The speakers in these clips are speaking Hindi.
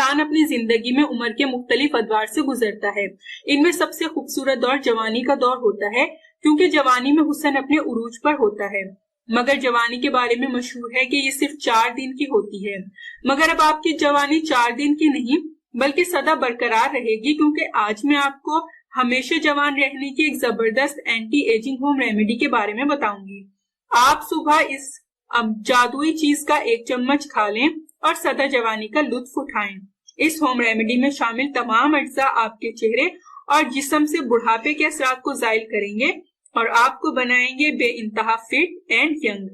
इंसान अपनी जिंदगी में उम्र के मुख्तलिफ अदवार से गुजरता है। इनमें सबसे खूबसूरत दौर जवानी का दौर होता है, क्योंकि जवानी में हुस्न अपने उरूज पर होता है। मगर जवानी के बारे में मशहूर है कि ये सिर्फ 4 दिन की होती है। मगर अब आपकी जवानी 4 दिन की नहीं बल्कि सदा बरकरार रहेगी, क्योंकि आज मैं आपको हमेशा जवान रहने की एक जबरदस्त एंटी एजिंग होम रेमेडी के बारे में बताऊंगी। आप सुबह इस जादुई चीज का 1 चम्मच खा लें और सदा जवानी का लुत्फ उठाएं। इस होम रेमेडी में शामिल तमाम अज्जा आपके चेहरे और जिस्म से बुढ़ापे के असरात को जायल करेंगे और आपको बनाएंगे बेइंतहा फिट एंड यंग।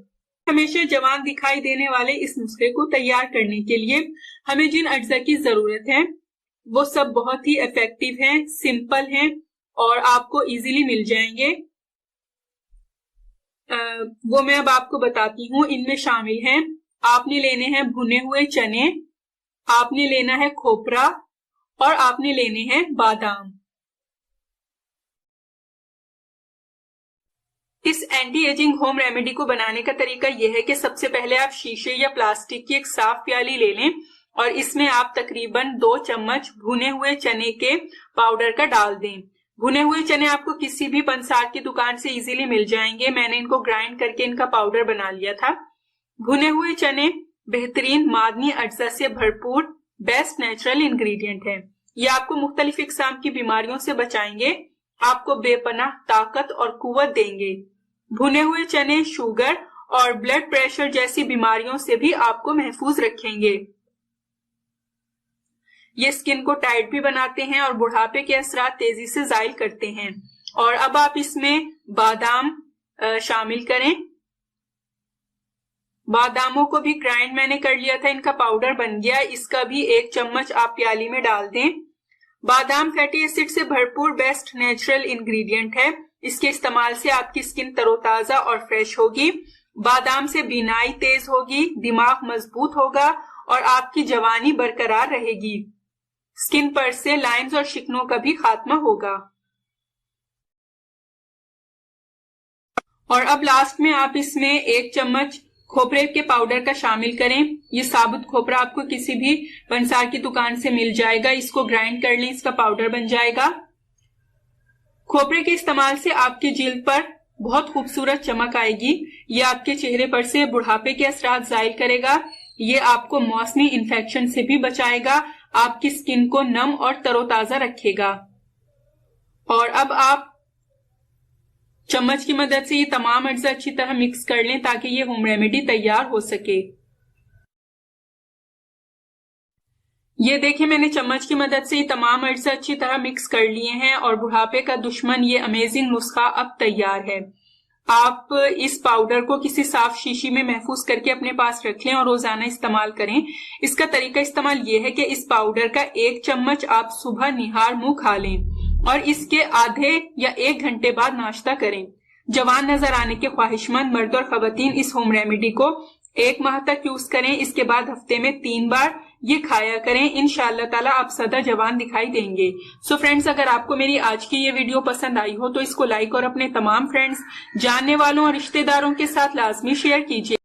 हमेशा जवान दिखाई देने वाले इस नुस्खे को तैयार करने के लिए हमें जिन अज्जा की जरूरत है वो सब बहुत ही इफेक्टिव हैं, सिंपल हैं और आपको इजीली मिल जाएंगे। वो मैं अब आपको बताती हूँ। इनमें शामिल हैं, आपने लेने हैं भुने हुए चने, आपने लेना है खोपरा और आपने लेने हैं बादाम। इस एंटी एजिंग होम रेमेडी को बनाने का तरीका यह है कि सबसे पहले आप शीशे या प्लास्टिक की एक साफ प्याली ले लें और इसमें आप तकरीबन 2 चम्मच भुने हुए चने के पाउडर का डाल दें। भुने हुए चने आपको किसी भी पंसार की दुकान से इजीली मिल जाएंगे। मैंने इनको ग्राइंड करके इनका पाउडर बना लिया था। भुने हुए चने बेहतरीन मादनी अज्जा से भरपूर बेस्ट नेचुरल इंग्रेडिएंट है। ये आपको मुख्तलिफ इकसाम की बीमारियों से बचाएंगे, आपको बेपनाह ताकत और कुव्वत देंगे। भुने हुए चने शुगर और ब्लड प्रेशर जैसी बीमारियों से भी आपको महफूज रखेंगे। ये स्किन को टाइट भी बनाते हैं और बुढ़ापे के असरात तेजी से जायल करते हैं। और अब आप इसमें बादाम शामिल करें। बादामों को भी ग्राइंड मैंने कर लिया था, इनका पाउडर बन गया। इसका भी 1 चम्मच आप प्याली में डाल दें। बादाम फैटी एसिड से भरपूर बेस्ट नेचुरल इंग्रेडिएंट है। इसके इस्तेमाल से आपकी स्किन तरोताजा और फ्रेश होगी। बादाम से बीनाई तेज होगी, दिमाग मजबूत होगा और आपकी जवानी बरकरार रहेगी। स्किन पर से लाइंस और शिकनों का भी खात्मा होगा। और अब लास्ट में आप इसमें 1 चम्मच खोपरे के पाउडर का शामिल करें। ये साबुत खोपरा आपको किसी भी पंसार की दुकान से मिल जाएगा। इसको ग्राइंड कर लें, इसका पाउडर बन जाएगा। खोपरे के इस्तेमाल से आपकी जिल्द पर बहुत खूबसूरत चमक आएगी। ये आपके चेहरे पर से बुढ़ापे के असरात जाहिर करेगा। ये आपको मौसमी इन्फेक्शन से भी बचाएगा, आपकी स्किन को नम और तरोताजा रखेगा। और अब आप चम्मच की मदद से ये तमाम अज्जा अच्छी तरह मिक्स कर लें ताकि ये होम रेमेडी तैयार हो सके। ये देखिए, मैंने चम्मच की मदद से ये तमाम अज्जा अच्छी तरह मिक्स कर लिए हैं और बुढ़ापे का दुश्मन ये अमेजिंग नुस्खा अब तैयार है। आप इस पाउडर को किसी साफ शीशी में महफूज करके अपने पास रख लें और रोजाना इस्तेमाल करें। इसका तरीका इस्तेमाल ये है कि इस पाउडर का 1 चम्मच आप सुबह निहार मुंह खा लें और इसके आधे या 1 घंटे बाद नाश्ता करें। जवान नजर आने के ख्वाहिशमंद मर्द और खवातीन इस होम रेमेडी को 1 माह तक यूज करें। इसके बाद हफ्ते में 3 बार ये खाया करें। इंशाअल्लाह ताला आप सदा जवान दिखाई देंगे। सो फ्रेंड्स, अगर आपको मेरी आज की ये वीडियो पसंद आई हो तो इसको लाइक और अपने तमाम फ्रेंड्स, जानने वालों और रिश्तेदारों के साथ लाजमी शेयर कीजिए।